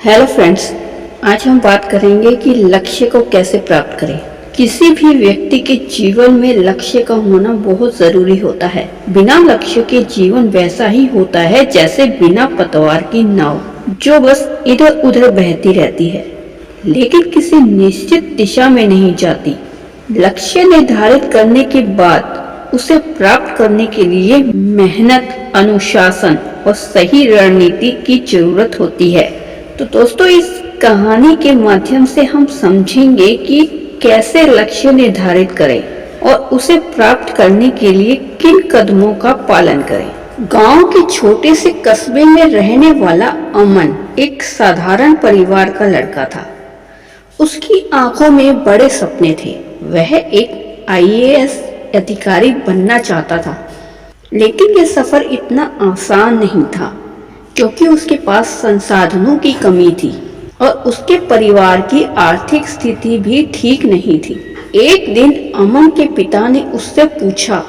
Hello friends, आज हम बात करेंगे कि लक्ष्य को कैसे प्राप्त करें। किसी भी व्यक्ति के जीवन में लक्ष्य का होना बहुत जरूरी होता है। बिना लक्ष्य के जीवन वैसा ही होता है जैसे बिना पतवार की नाव, जो बस इधर उधर बहती रहती है लेकिन किसी निश्चित दिशा में नहीं जाती। लक्ष्य निर्धारित करने के बाद उसे प्राप्त करने के लिए मेहनत, अनुशासन और सही रणनीति की जरूरत होती है। तो दोस्तों, इस कहानी के माध्यम से हम समझेंगे कि कैसे लक्ष्य निर्धारित करें और उसे प्राप्त करने के लिए किन कदमों का पालन करें। गांव के छोटे से कस्बे में रहने वाला अमन एक साधारण परिवार का लड़का था। उसकी आंखों में बड़े सपने थे। वह एक आईएएस अधिकारी बनना चाहता था, लेकिन यह सफर इतना आसान नहीं था क्योंकि उसके पास संसाधनों की कमी थी और उसके परिवार की आर्थिक स्थिति भी ठीक नहीं थी। एक दिन अमन के पिता ने उससे पूछा,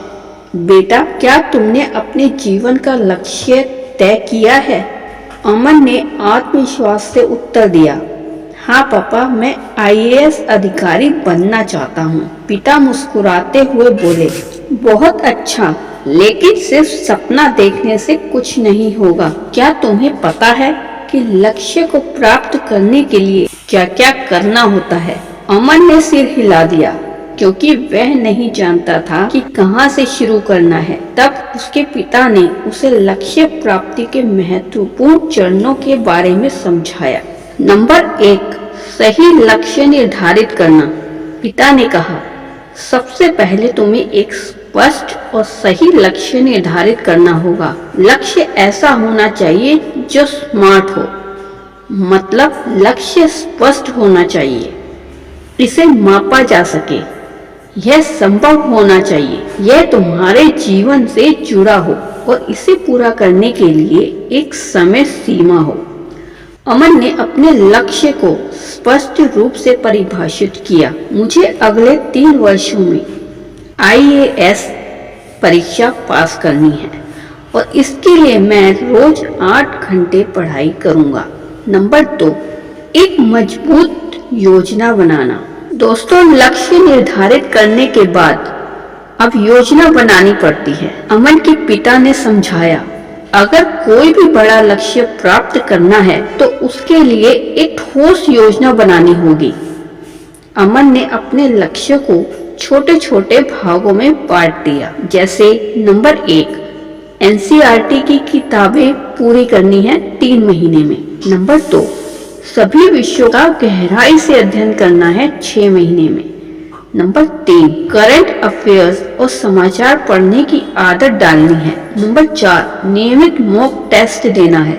बेटा, क्या तुमने अपने जीवन का लक्ष्य तय किया है? अमन ने आत्मविश्वास से उत्तर दिया, हाँ पापा, मैं आईएएस अधिकारी बनना चाहता हूँ। पिता मुस्कुराते हुए बोले, बहुत अच्छा, लेकिन सिर्फ सपना देखने से कुछ नहीं होगा। क्या तुम्हें पता है कि लक्ष्य को प्राप्त करने के लिए क्या क्या करना होता है? अमन ने सिर हिला दिया क्योंकि वह नहीं जानता था कि कहां से शुरू करना है। तब उसके पिता ने उसे लक्ष्य प्राप्ति के महत्वपूर्ण चरणों के बारे में समझाया। नंबर 1, सही लक्ष्य निर्धारित करना। पिता ने कहा, सबसे पहले तुम्हें एक स्पष्ट और सही लक्ष्य निर्धारित करना होगा। लक्ष्य ऐसा होना चाहिए जो स्मार्ट हो, मतलब लक्ष्य स्पष्ट होना चाहिए, इसे मापा जा सके, यह संभव होना चाहिए, यह तुम्हारे जीवन से जुड़ा हो और इसे पूरा करने के लिए एक समय सीमा हो। अमन ने अपने लक्ष्य को स्पष्ट रूप से परिभाषित किया। मुझे अगले 3 वर्षों में आईएएस परीक्षा पास करनी है और इसके लिए मैं रोज 8 घंटे पढ़ाई करूंगा। नंबर 2, एक मजबूत योजना बनाना। दोस्तों, लक्ष्य निर्धारित करने के बाद अब योजना बनानी पड़ती है। अमन के पिता ने समझाया, अगर कोई भी बड़ा लक्ष्य प्राप्त करना है तो उसके लिए एक ठोस योजना बनानी होगी। अमन ने अपने लक्ष्य को छोटे छोटे भागों में बांट दिया। जैसे नंबर 1, एनसीईआरटी की किताबें पूरी करनी है 3 महीने में। नंबर 2, सभी विषयों का गहराई से अध्ययन करना है 6 महीने में। नंबर 3, करंट अफेयर्स और समाचार पढ़ने की आदत डालनी है। नंबर 4, नियमित मॉक टेस्ट देना है।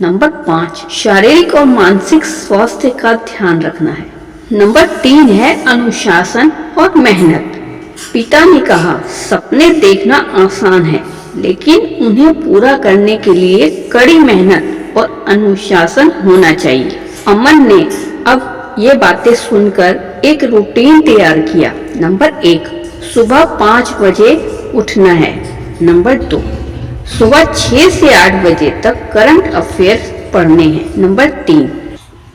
नंबर 5, शारीरिक और मानसिक स्वास्थ्य का ध्यान रखना है। नंबर 3 है अनुशासन और मेहनत। पिता ने कहा, सपने देखना आसान है, लेकिन उन्हें पूरा करने के लिए कड़ी मेहनत और अनुशासन होना चाहिए। अमन ने अब ये बातें सुनकर एक रूटीन तैयार किया। नंबर 1, सुबह 5 बजे उठना है। नंबर 2, सुबह 6 से 8 बजे तक करंट अफेयर्स पढ़ने हैं। नंबर 3,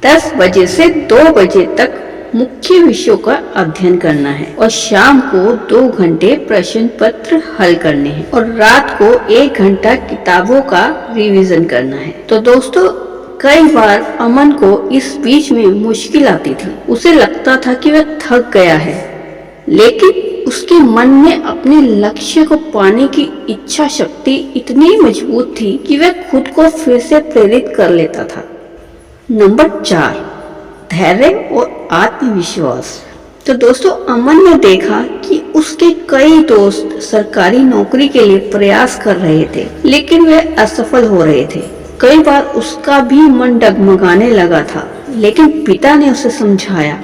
10 बजे से 2 बजे तक मुख्य विषयों का अध्ययन करना है और शाम को 2 घंटे प्रश्न पत्र हल करने हैं और रात को 1 घंटा किताबों का रिवीजन करना है। तो दोस्तों, कई बार अमन को इस बीच में मुश्किल आती थी। उसे लगता था कि वह थक गया है, लेकिन उसके मन में अपने लक्ष्य को पाने की इच्छा शक्ति इतनी मजबूत थी कि वह खुद को फिर से प्रेरित कर लेता था। नंबर 4, धैर्य और आत्मविश्वास। तो दोस्तों, अमन ने देखा कि उसके कई दोस्त सरकारी नौकरी के लिए प्रयास कर रहे थे, लेकिन वे असफल हो रहे थे। कई बार उसका भी मन डगमगाने लगा था, लेकिन पिता ने उसे समझाया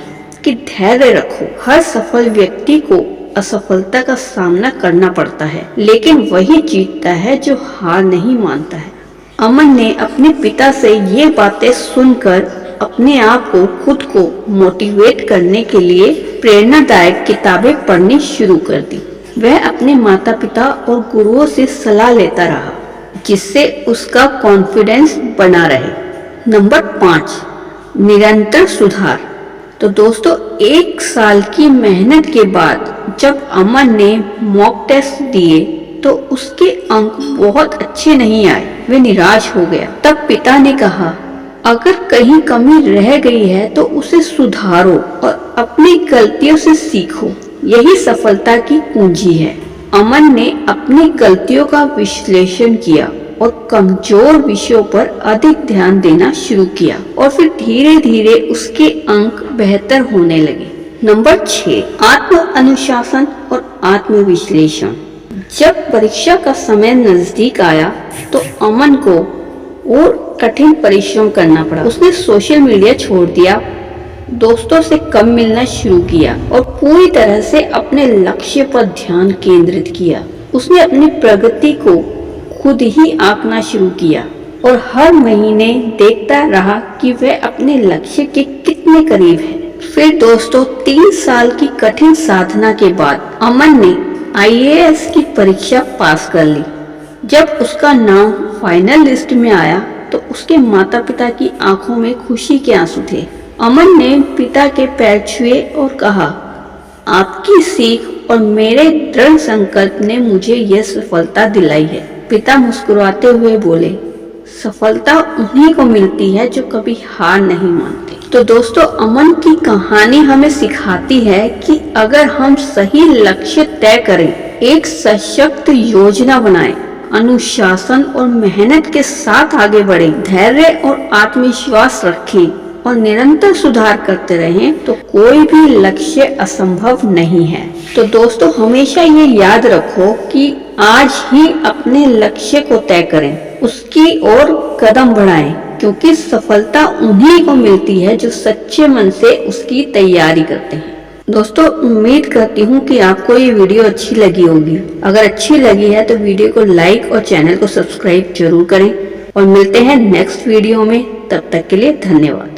कि धैर्य रखो। हर सफल व्यक्ति को असफलता का सामना करना पड़ता है, लेकिन वही जीतता है जो हार नहीं मानता है। अमन ने अपने पिता से ये बातें सुनकर अपने आप को खुद को मोटिवेट करने के लिए प्रेरणादायक किताबें पढ़नी शुरू कर दी। वह अपने माता पिता और गुरुओं से सलाह लेता रहा, जिससे उसका कॉन्फिडेंस बना रहे। नंबर 5, निरंतर सुधार। तो दोस्तों 1 साल की मेहनत के बाद जब अमन ने मॉक टेस्ट दिए तो उसके अंक बहुत अच्छे नहीं आए। वे निराश हो गया। तब पिता ने कहा, अगर कहीं कमी रह गई है तो उसे सुधारो और अपनी गलतियों से सीखो। यही सफलता की कुंजी है। अमन ने अपनी गलतियों का विश्लेषण किया और कमजोर विषयों पर अधिक ध्यान देना शुरू किया और फिर धीरे धीरे उसके अंक बेहतर होने लगे। नंबर 6, आत्म अनुशासन और आत्म विश्लेषण। जब परीक्षा का समय नजदीक आया तो अमन को और कठिन परिश्रम करना पड़ा। उसने सोशल मीडिया छोड़ दिया, दोस्तों से कम मिलना शुरू किया और पूरी तरह से अपने लक्ष्य पर ध्यान केंद्रित किया। उसने अपनी प्रगति को खुद ही आंकना शुरू किया और हर महीने देखता रहा कि वह अपने लक्ष्य के कितने करीब है। फिर दोस्तों 3 साल की कठिन साधना के बाद अमन ने IAS की परीक्षा पास कर ली। जब उसका नाम फाइनल लिस्ट में आया तो उसके माता पिता की आंखों में खुशी के आंसू थे। अमन ने पिता के पैर छुए और कहा, आपकी सीख और मेरे दृढ़ संकल्प ने मुझे यह सफलता दिलाई है। पिता मुस्कुराते हुए बोले, सफलता उन्हीं को मिलती है जो कभी हार नहीं मानते। तो दोस्तों अमन की कहानी हमें सिखाती है कि अगर हम सही लक्ष्य तय करें, एक सशक्त योजना बनाएं, अनुशासन और मेहनत के साथ आगे बढ़ें, धैर्य और आत्मविश्वास रखें और निरंतर सुधार करते रहें तो कोई भी लक्ष्य असंभव नहीं है। तो दोस्तों हमेशा ये याद रखो कि आज ही अपने लक्ष्य को तय करें, उसकी ओर कदम बढ़ाएं, क्योंकि सफलता उन्हीं को मिलती है जो सच्चे मन से उसकी तैयारी करते हैं। दोस्तों उम्मीद करती हूँ कि आपको ये वीडियो अच्छी लगी होगी। अगर अच्छी लगी है तो वीडियो को लाइक और चैनल को सब्सक्राइब जरूर करें और मिलते हैं नेक्स्ट वीडियो में। तब तक के लिए धन्यवाद।